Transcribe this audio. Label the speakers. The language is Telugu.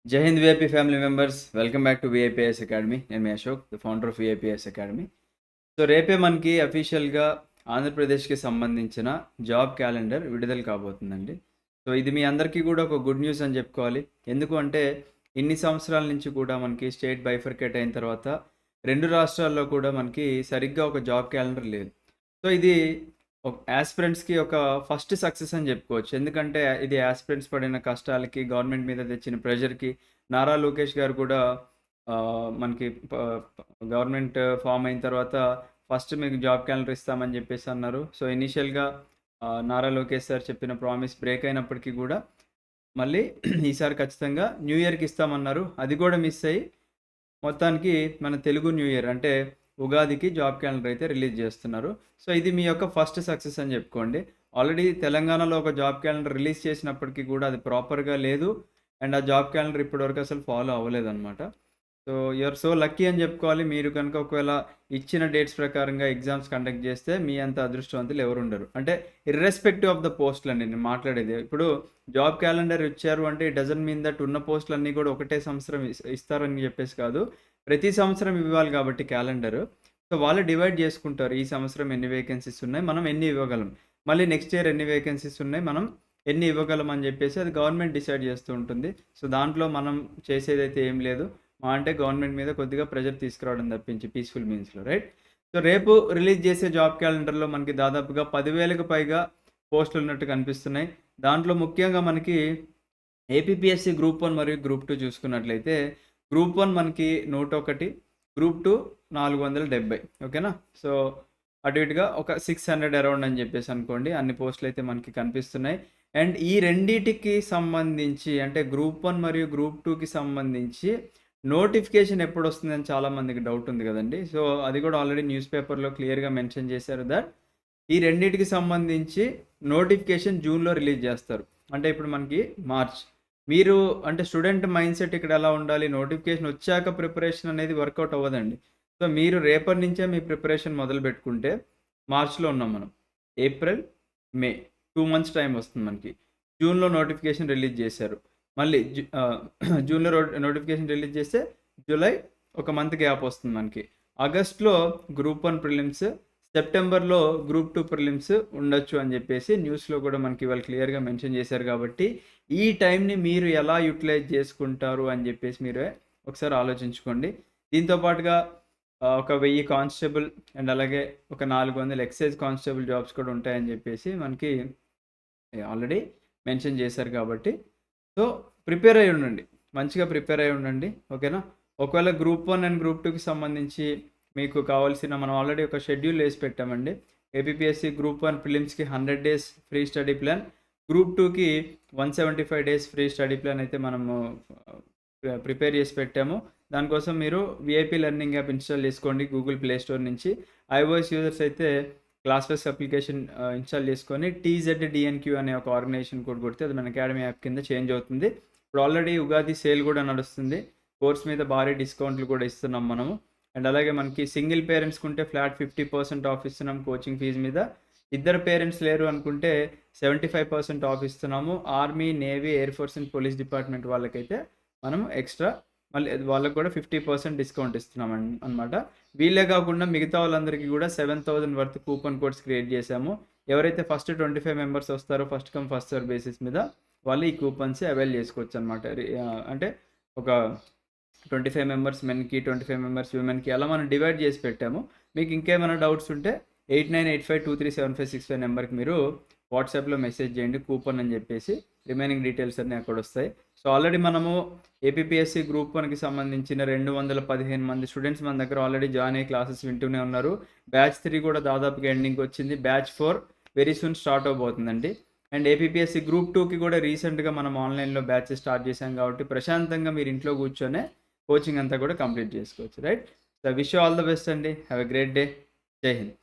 Speaker 1: జై Hind VIP family members welcome back to VIPS academy. నేను మీ Ashok, the founder of VIPS academy. So రేపే మనకి అఫీషియల్గా ఆంధ్రప్రదేశ్కి సంబంధించిన జాబ్ క్యాలెండర్ విడుదల కాబోతుందండి. సో ఇది మీ అందరికీ కూడా ఒక గుడ్ న్యూస్ అని చెప్పుకోవాలి. ఎందుకు అంటే ఇన్ని సంవత్సరాల నుంచి కూడా మనకి స్టేట్ బైఫర్కేట్ అయిన తర్వాత రెండు రాష్ట్రాల్లో కూడా మనకి సరిగ్గా ఒక జాబ్ క్యాలెండర్ లేదు. సో ఇది ఒక యాస్పిరెంట్స్‌కి ఒక ఫస్ట్ సక్సెస్ అని చెప్పుకోవచ్చు. ఎందుకంటే ఇది యాస్పిరెంట్స్ పడిన కష్టాలకి, గవర్నమెంట్ మీద తెచ్చిన ప్రెషర్‌కి నారా లోకేష్ గారు కూడా మనకి గవర్నమెంట్ ఫార్మ్ అయిన తర్వాత ఫస్ట్ మీకు జాబ్ క్యాలెండర్ ఇస్తామని చెప్పేసి అన్నారు. సో ఇనీషియల్‌గా నారా లోకేష్ సార్ చెప్పిన ప్రామిస్ బ్రేక్ అయినప్పటికీ కూడా మళ్ళీ ఈసారి ఖచ్చితంగా న్యూ ఇయర్‌కి ఇస్తామన్నారు. అది కూడా మిస్ అయ్యి మొత్తానికి మన తెలుగు న్యూ ఇయర్ అంటే ఉగాదికి జాబ్ క్యాలెండర్ అయితే రిలీజ్ చేస్తున్నారు. సో ఇది మీ యొక్క ఫస్ట్ సక్సెస్ అని చెప్పుకోండి. ఆల్రెడీ తెలంగాణలో ఒక జాబ్ క్యాలెండర్ రిలీజ్ చేసినప్పటికీ కూడా అది ప్రాపర్‌గా లేదు. అండ్ ఆ జాబ్ క్యాలెండర్ ఇప్పటివరకు అసలు ఫాలో అవ్వలేదన్నమాట. So you are so lucky అని చెప్పుకోవాలి. మీరు కనుక ఒకవేళ ఇచ్చిన డేట్స్ ప్రకారంగా ఎగ్జామ్స్ కండక్ట్ చేస్తే మీ అంత అదృష్టవంతులు ఎవరుండరు. అంటే ఇర్రెస్పెక్టివ్ ఆఫ్ ద పోస్టులండి నేను మాట్లాడేది. ఇప్పుడు జాబ్ క్యాలెండర్ ఇచ్చారు అంటే ఇట్ డజంట్ మీన్ దట్ ఉన్న పోస్టులన్నీ కూడా ఒకటే సంవత్సరం ఇస్తారని చెప్పేసి కాదు. ప్రతి సంవత్సరం ఇవ్వాలి కాబట్టి క్యాలెండరు. సో వాళ్ళు డివైడ్ చేసుకుంటారు. ఈ సంవత్సరం ఎన్ని వేకెన్సీస్ ఉన్నాయి, మనం ఎన్ని ఇవ్వగలం. మళ్ళీ నెక్స్ట్ ఇయర్ ఎన్ని వేకెన్సీస్ ఉన్నాయి, మనం ఎన్ని ఇవ్వగలం అని చెప్పేసి అది గవర్నమెంట్ డిసైడ్ చేస్తూ ఉంటుంది. సో దాంట్లో మనం చేసేదైతే ఏం లేదు. అంటే గవర్నమెంట్ మీద కొద్దిగా ప్రెషర్ తీసుకురావడం తప్పించి పీస్‌ఫుల్ మీన్స్‌లో రైట్. సో రేపు రిలీజ్ చేసే జాబ్ క్యాలెండర్‌లో మనకి దాదాపుగా 10,000కి పైగా పోస్టులు ఉన్నట్టు కనిపిస్తున్నాయి. దాంట్లో ముఖ్యంగా మనకి ఏపీపీఎస్సీ గ్రూప్ 1 మరియు గ్రూప్ 2 చూసుకున్నట్లయితే గ్రూప్ 1 మనకి 101, గ్రూప్ 2 470 ఓకేనా. సో అటు ఇటుగా ఒక 600 అరౌండ్ అని చెప్పేసి అనుకోండి. అన్ని పోస్టులు అయితే మనకి కనిపిస్తున్నాయి. అండ్ ఈ రెండిటికి సంబంధించి అంటే గ్రూప్ 1 మరియు గ్రూప్ 2కి సంబంధించి నోటిఫికేషన్ ఎప్పుడొస్తుందని చాలామందికి డౌట్ ఉంది కదండీ. సో అది కూడా ఆల్రెడీ న్యూస్ పేపర్‌లో క్లియర్‌గా మెన్షన్ చేశారు దట్ ఈ రెండిటికి సంబంధించి నోటిఫికేషన్ జూన్‌లో రిలీజ్ చేస్తారు. అంటే ఇప్పుడు మనకి మార్చ్. మీరు అంటే స్టూడెంట్ మైండ్‌సెట్ ఇక్కడ ఎలా ఉండాలి, నోటిఫికేషన్ వచ్చాక ప్రిపరేషన్ అనేది వర్కౌట్ అవ్వదండి. సో మీరు రేపటి నుంచే మీ ప్రిపరేషన్ మొదలుపెట్టుకుంటే మార్చ్‌లో ఉన్నాం మనం. ఏప్రిల్, మే 2 మంత్స్ టైం వస్తుంది మనకి. జూన్‌లో నోటిఫికేషన్ రిలీజ్ చేశారు. మళ్ళీ జూన్‌లో నోటిఫికేషన్ రిలీజ్ చేస్తే జూలై ఒక మంత్ గ్యాప్ వస్తుంది మనకి. ఆగస్ట్‌లో గ్రూప్ 1 ప్రిలిమ్స్, సెప్టెంబర్‌లో గ్రూప్ 2 ప్రిలిమ్స్ ఉండొచ్చు అని చెప్పేసి న్యూస్‌లో కూడా మనకి వాళ్ళు క్లియర్‌గా మెన్షన్ చేశారు కాబట్టి ఈ టైంని మీరు ఎలా యుటిలైజ్ చేసుకుంటారు అని చెప్పేసి మీరే ఒకసారి ఆలోచించుకోండి. దీంతో పాటుగా ఒక 1000 కానిస్టేబుల్ అండ్ అలాగే ఒక 400 ఎక్సైజ్ కానిస్టేబుల్ జాబ్స్ కూడా ఉంటాయని చెప్పేసి మనకి ఆల్రెడీ మెన్షన్ చేశారు కాబట్టి సో ప్రిపేర్ అయ్యి ఉండండి. మంచిగా ప్రిపేర్ అయ్యి ఉండండి. ఓకేనా. ఒకవేళ గ్రూప్ 1 అండ్ గ్రూప్ 2కి సంబంధించి మీకు కావాల్సిన మనం ఆల్రెడీ ఒక షెడ్యూల్ వేసి పెట్టామండి. APPSC group 1 ప్రిలిమ్స్‌కి 100 days free study plan, group 2కి 175 డేస్ ఫ్రీ స్టడీ ప్లాన్ అయితే మనము ప్రిపేర్ చేసి పెట్టాము. దానికోసం మీరు వీఐపీ లెర్నింగ్ యాప్ ఇన్‌స్టాల్ చేసుకోండి గూగుల్ ప్లే స్టోర్ నుంచి. ఐఓఎస్ యూజర్స్ అయితే క్లాస్‌ఫెస్ అప్లికేషన్ ఇన్‌స్టాల్ చేసుకొని టీజెడ్‌డిఎన్‌క్యూ అనే ఒక ఆర్గనైజేషన్ కోడ్ కొడితే అది మన అకాడమీ యాప్ కింద చేంజ్ అవుతుంది. ఇప్పుడు ఆల్రెడీ ఉగాది సేల్ కూడా నడుస్తుంది. కోర్స్ మీద భారీ డిస్కౌంట్లు కూడా ఇస్తున్నాం మనము. అండ్ అలాగే మనకి సింగిల్ పేరెంట్స్‌కి ఉంటే ఫ్లాట్ 50% ఆఫ్ ఇస్తున్నాం కోచింగ్ ఫీజు మీద. ఇద్దరు పేరెంట్స్ లేరు అనుకుంటే 75% ఆఫ్ ఇస్తున్నాము. Army, navy, air force and police department వాళ్ళకైతే మనం ఎక్స్ట్రా మళ్ళీ వాళ్ళకి కూడా 50% డిస్కౌంట్ ఇస్తున్నాం అనమాట. వీళ్ళే కాకుండా మిగతా వాళ్ళందరికీ కూడా 7,000 వర్త్ కూపన్ కోడ్స్ క్రియేట్ చేశాము. ఎవరైతే ఫస్ట్ 25 మెంబర్స్ వస్తారో first come first serve basis మీద వాళ్ళు ఈ కూపన్స్ అవైల్ చేసుకోవచ్చు అనమాట. అంటే ఒక 25 మెంబర్స్ మెన్‌కి, 25 మెంబర్స్ విమెన్‌కి అలా మనం డివైడ్ చేసి పెట్టాము. మీకు ఇంకేమైనా డౌట్స్ ఉంటే 8985237565 నెంబర్‌కి మీరు వాట్సాప్‌లో మెసేజ్ చేయండి కూపన్ అని చెప్పేసి. రిమైనింగ్ డీటెయిల్స్ అన్నీ అక్కడ వస్తాయి. సో ఆల్రెడీ మనము ఏపీపీఎస్సీ గ్రూప్ 1కి సంబంధించిన 215 మంది స్టూడెంట్స్ మన దగ్గర ఆల్రెడీ జాయిన్ అయ్యి క్లాసెస్ వింటూనే ఉన్నారు. బ్యాచ్ 3 కూడా దాదాపుగా ఎండింగ్‌కి వచ్చింది. బ్యాచ్ 4 వెరీ సూన్ స్టార్ట్ అవబోతుందండి. అండ్ ఏపీపీఎస్సీ గ్రూప్ 2కి కూడా రీసెంట్‌గా మనం ఆన్‌లైన్‌లో బ్యాచెస్ స్టార్ట్ చేశాం కాబట్టి ప్రశాంతంగా మీరు ఇంట్లో కూర్చొనే కోచింగ్ అంతా కూడా కంప్లీట్ చేసుకోవచ్చు right. So wish you all the best అండి. Have a great day. Jai Hind.